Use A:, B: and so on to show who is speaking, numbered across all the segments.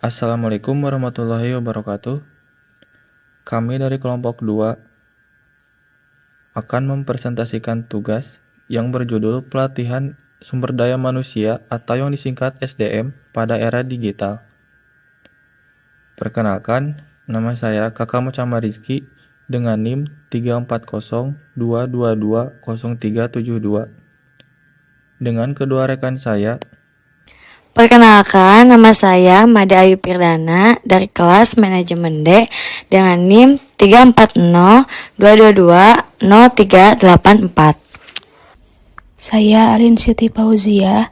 A: Assalamualaikum warahmatullahi wabarakatuh. Kami dari kelompok 2 akan mempresentasikan tugas yang berjudul Pelatihan Sumber Daya Manusia atau yang disingkat SDM pada era digital. Perkenalkan, nama saya Kakak Mucama Rizky dengan NIM 34022220372. Dengan kedua rekan saya,
B: Perkenalkan, nama saya Mada Ayu Pirdana dari kelas Manajemen D dengan NIM 34022220384.
C: Saya Alin Siti Fauzia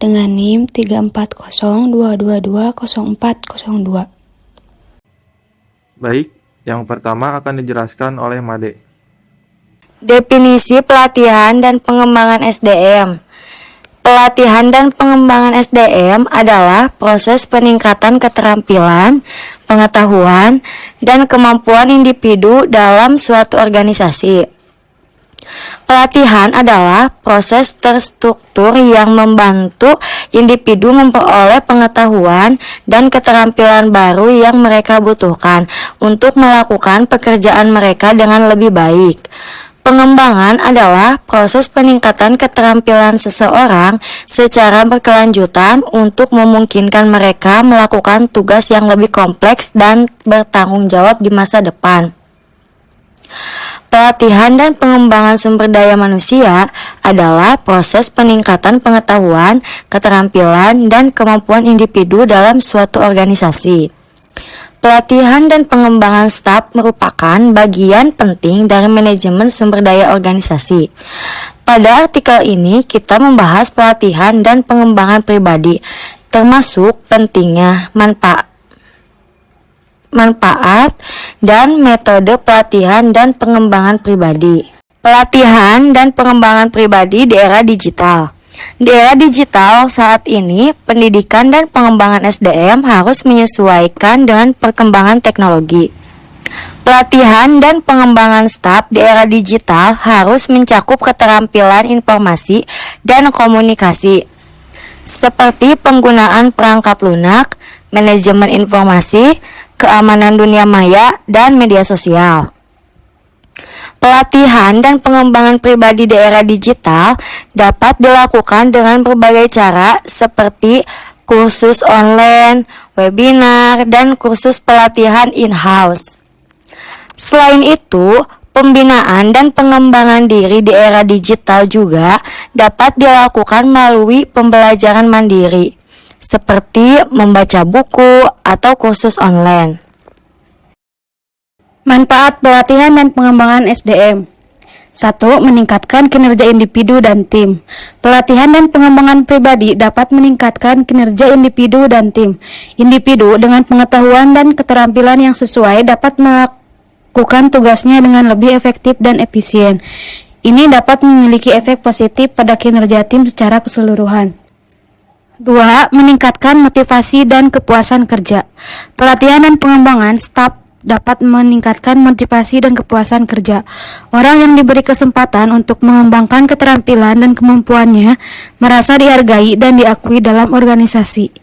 C: dengan NIM 34022220402.
A: baik, yang pertama akan dijelaskan oleh Made.
B: Definisi pelatihan dan pengembangan SDM. Pelatihan dan pengembangan SDM adalah proses peningkatan keterampilan, pengetahuan, dan kemampuan individu dalam suatu organisasi. Pelatihan adalah proses terstruktur yang membantu individu memperoleh pengetahuan dan keterampilan baru yang mereka butuhkan untuk melakukan pekerjaan mereka dengan lebih baik. Pengembangan adalah proses peningkatan keterampilan seseorang secara berkelanjutan untuk memungkinkan mereka melakukan tugas yang lebih kompleks dan bertanggung jawab di masa depan. Pelatihan dan pengembangan sumber daya manusia adalah proses peningkatan pengetahuan, keterampilan, dan kemampuan individu dalam suatu organisasi. Pelatihan dan pengembangan staf merupakan bagian penting dari manajemen sumber daya organisasi. Pada artikel ini, kita membahas pelatihan dan pengembangan pribadi, termasuk pentingnya manfaat dan metode pelatihan dan pengembangan pribadi. Pelatihan dan pengembangan pribadi di era digital. Di era digital saat ini, pendidikan dan pengembangan SDM harus menyesuaikan dengan perkembangan teknologi. Pelatihan dan pengembangan staf di era digital harus mencakup keterampilan informasi dan komunikasi, seperti penggunaan perangkat lunak, manajemen informasi, keamanan dunia maya, dan media sosial. Pelatihan dan pengembangan pribadi di era digital dapat dilakukan dengan berbagai cara seperti kursus online, webinar, dan kursus pelatihan in-house. Selain itu, pembinaan dan pengembangan diri di era digital juga dapat dilakukan melalui pembelajaran mandiri, seperti membaca buku atau kursus online.
C: Manfaat pelatihan dan pengembangan SDM. 1. Meningkatkan kinerja individu dan tim. Pelatihan dan pengembangan pribadi dapat meningkatkan kinerja individu dan tim. Individu dengan pengetahuan dan keterampilan yang sesuai dapat melakukan tugasnya dengan lebih efektif dan efisien. Ini dapat memiliki efek positif pada kinerja tim secara keseluruhan. 2. Meningkatkan motivasi dan kepuasan kerja. Pelatihan dan pengembangan staf dapat meningkatkan motivasi dan kepuasan kerja. Orang yang diberi kesempatan untuk mengembangkan keterampilan dan kemampuannya merasa dihargai dan diakui dalam organisasi.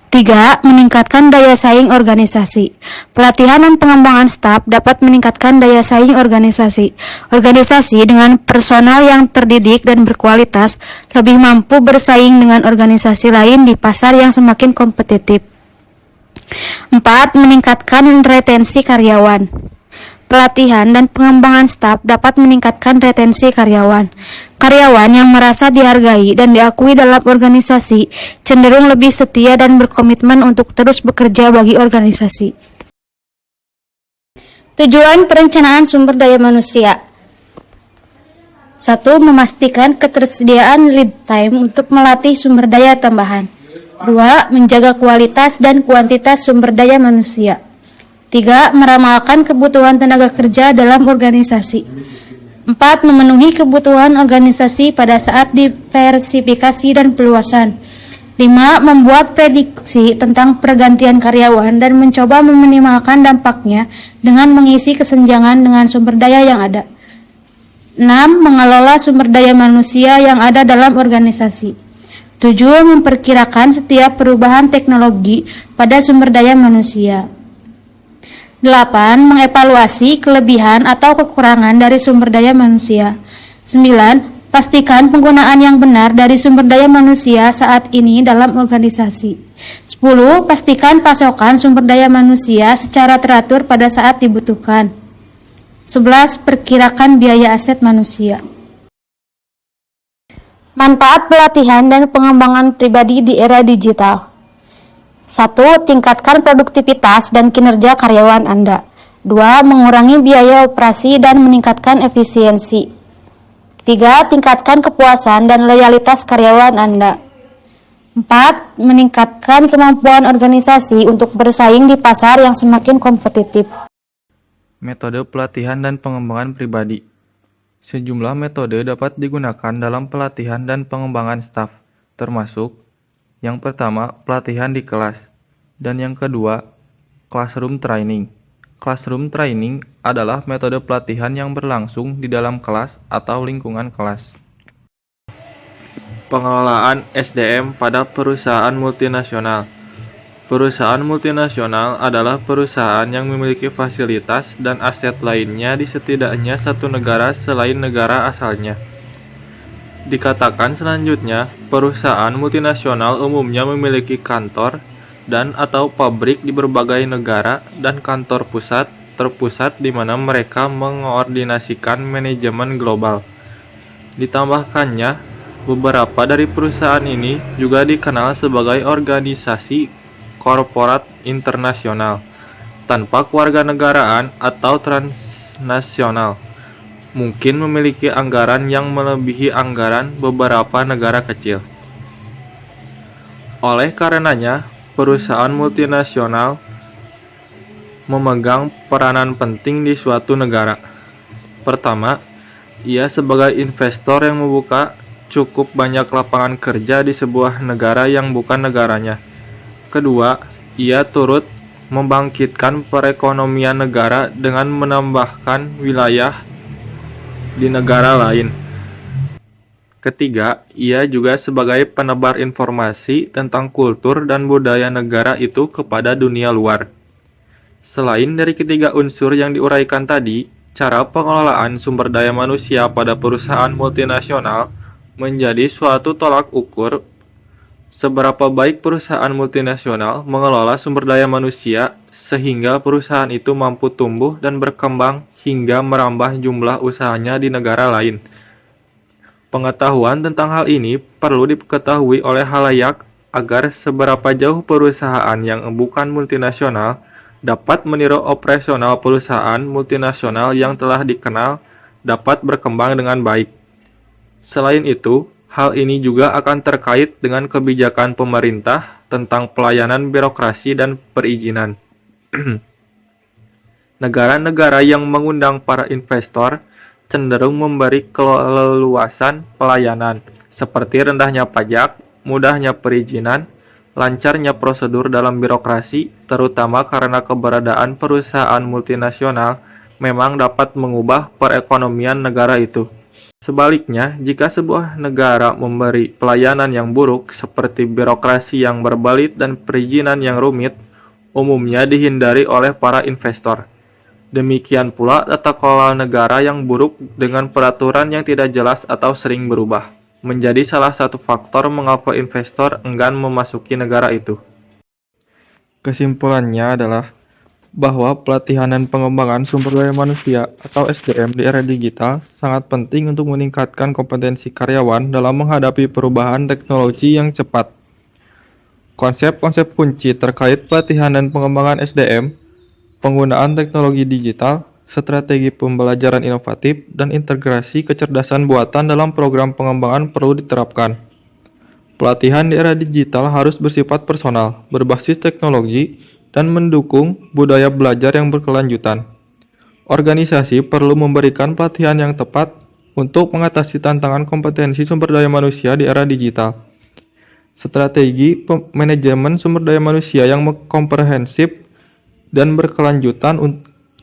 C: 3. Meningkatkan daya saing organisasi. Pelatihan dan pengembangan staf dapat meningkatkan daya saing organisasi. Organisasi dengan personal yang terdidik dan berkualitas lebih mampu bersaing dengan organisasi lain di pasar yang semakin kompetitif. 4. Meningkatkan retensi karyawan. Pelatihan dan pengembangan staf dapat meningkatkan retensi karyawan. Karyawan yang merasa dihargai dan diakui dalam organisasi cenderung lebih setia dan berkomitmen untuk terus bekerja bagi organisasi. Tujuan perencanaan sumber daya manusia. 1. Memastikan ketersediaan lead time untuk melatih sumber daya tambahan. 2. Menjaga kualitas dan kuantitas sumber daya manusia. 3. Meramalkan kebutuhan tenaga kerja dalam organisasi. 4. Memenuhi kebutuhan organisasi pada saat diversifikasi dan peluasan. 5. Membuat prediksi tentang pergantian karyawan dan mencoba meminimalkan dampaknya dengan mengisi kesenjangan dengan sumber daya yang ada. 6. Mengelola sumber daya manusia yang ada dalam organisasi. 7. Memperkirakan setiap perubahan teknologi pada sumber daya manusia. 8. Mengevaluasi kelebihan atau kekurangan dari sumber daya manusia. 9. Pastikan penggunaan yang benar dari sumber daya manusia saat ini dalam organisasi. 10. Pastikan pasokan sumber daya manusia secara teratur pada saat dibutuhkan. 11. Perkirakan biaya aset manusia. Manfaat pelatihan dan pengembangan pribadi di era digital. 1. Tingkatkan produktivitas dan kinerja karyawan Anda. 2. Mengurangi biaya operasi dan meningkatkan efisiensi. 3. Tingkatkan kepuasan dan loyalitas karyawan Anda. 4. Meningkatkan kemampuan organisasi untuk bersaing di pasar yang semakin kompetitif.
A: Metode pelatihan dan pengembangan pribadi. Sejumlah metode dapat digunakan dalam pelatihan dan pengembangan staf, termasuk yang pertama, pelatihan di kelas, dan yang kedua, classroom training. Classroom training adalah metode pelatihan yang berlangsung di dalam kelas atau lingkungan kelas. Pengelolaan SDM pada perusahaan multinasional. Perusahaan multinasional adalah perusahaan yang memiliki fasilitas dan aset lainnya di setidaknya satu negara selain negara asalnya. Dikatakan selanjutnya, perusahaan multinasional umumnya memiliki kantor dan atau pabrik di berbagai negara dan kantor pusat terpusat di mana mereka mengoordinasikan manajemen global. Ditambahkannya, beberapa dari perusahaan ini juga dikenal sebagai organisasi korporat internasional, tanpa kewarganegaraan atau transnasional, mungkin memiliki anggaran yang melebihi anggaran beberapa negara kecil. Oleh karenanya, perusahaan multinasional memegang peranan penting di suatu negara. Pertama, ia sebagai investor yang membuka cukup banyak lapangan kerja di sebuah negara yang bukan negaranya. Kedua, ia turut membangkitkan perekonomian negara dengan menambahkan wilayah di negara lain. Ketiga, ia juga sebagai penebar informasi tentang kultur dan budaya negara itu kepada dunia luar. Selain dari ketiga unsur yang diuraikan tadi, cara pengelolaan sumber daya manusia pada perusahaan multinasional menjadi suatu tolak ukur seberapa baik perusahaan multinasional mengelola sumber daya manusia sehingga perusahaan itu mampu tumbuh dan berkembang hingga merambah jumlah usahanya di negara lain. Pengetahuan tentang hal ini perlu diketahui oleh halayak agar seberapa jauh perusahaan yang bukan multinasional dapat meniru operasional perusahaan multinasional yang telah dikenal dapat berkembang dengan baik. Selain itu, hal ini juga akan terkait dengan kebijakan pemerintah tentang pelayanan birokrasi dan perizinan. Negara-negara yang mengundang para investor cenderung memberi keleluasan pelayanan, seperti rendahnya pajak, mudahnya perizinan, lancarnya prosedur dalam birokrasi, terutama karena keberadaan perusahaan multinasional memang dapat mengubah perekonomian negara itu. Sebaliknya, jika sebuah negara memberi pelayanan yang buruk seperti birokrasi yang berbelit dan perizinan yang rumit, umumnya dihindari oleh para investor. Demikian pula tata kelola negara yang buruk dengan peraturan yang tidak jelas atau sering berubah, menjadi salah satu faktor mengapa investor enggan memasuki negara itu. Kesimpulannya adalah bahwa pelatihan dan pengembangan sumber daya manusia atau SDM di era digital sangat penting untuk meningkatkan kompetensi karyawan dalam menghadapi perubahan teknologi yang cepat. Konsep-konsep kunci terkait pelatihan dan pengembangan SDM, penggunaan teknologi digital, strategi pembelajaran inovatif, dan integrasi kecerdasan buatan dalam program pengembangan perlu diterapkan. Pelatihan di era digital harus bersifat personal, berbasis teknologi, dan mendukung budaya belajar yang berkelanjutan. Organisasi perlu memberikan pelatihan yang tepat untuk mengatasi tantangan kompetensi sumber daya manusia di era digital. Strategi manajemen sumber daya manusia yang komprehensif dan berkelanjutan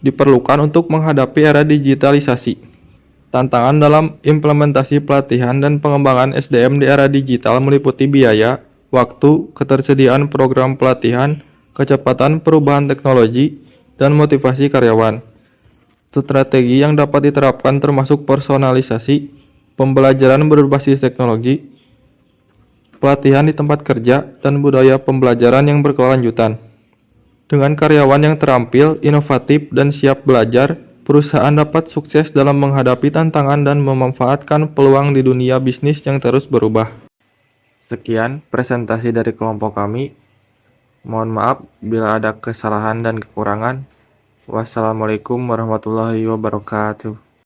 A: diperlukan untuk menghadapi era digitalisasi. Tantangan dalam implementasi pelatihan dan pengembangan SDM di era digital meliputi biaya, waktu, ketersediaan program pelatihan, kecepatan perubahan teknologi, dan motivasi karyawan. Strategi yang dapat diterapkan termasuk personalisasi, pembelajaran berbasis teknologi, pelatihan di tempat kerja, dan budaya pembelajaran yang berkelanjutan. Dengan karyawan yang terampil, inovatif, dan siap belajar, perusahaan dapat sukses dalam menghadapi tantangan dan memanfaatkan peluang di dunia bisnis yang terus berubah. Sekian presentasi dari kelompok kami. Mohon maaf bila ada kesalahan dan kekurangan. Wassalamualaikum warahmatullahi wabarakatuh.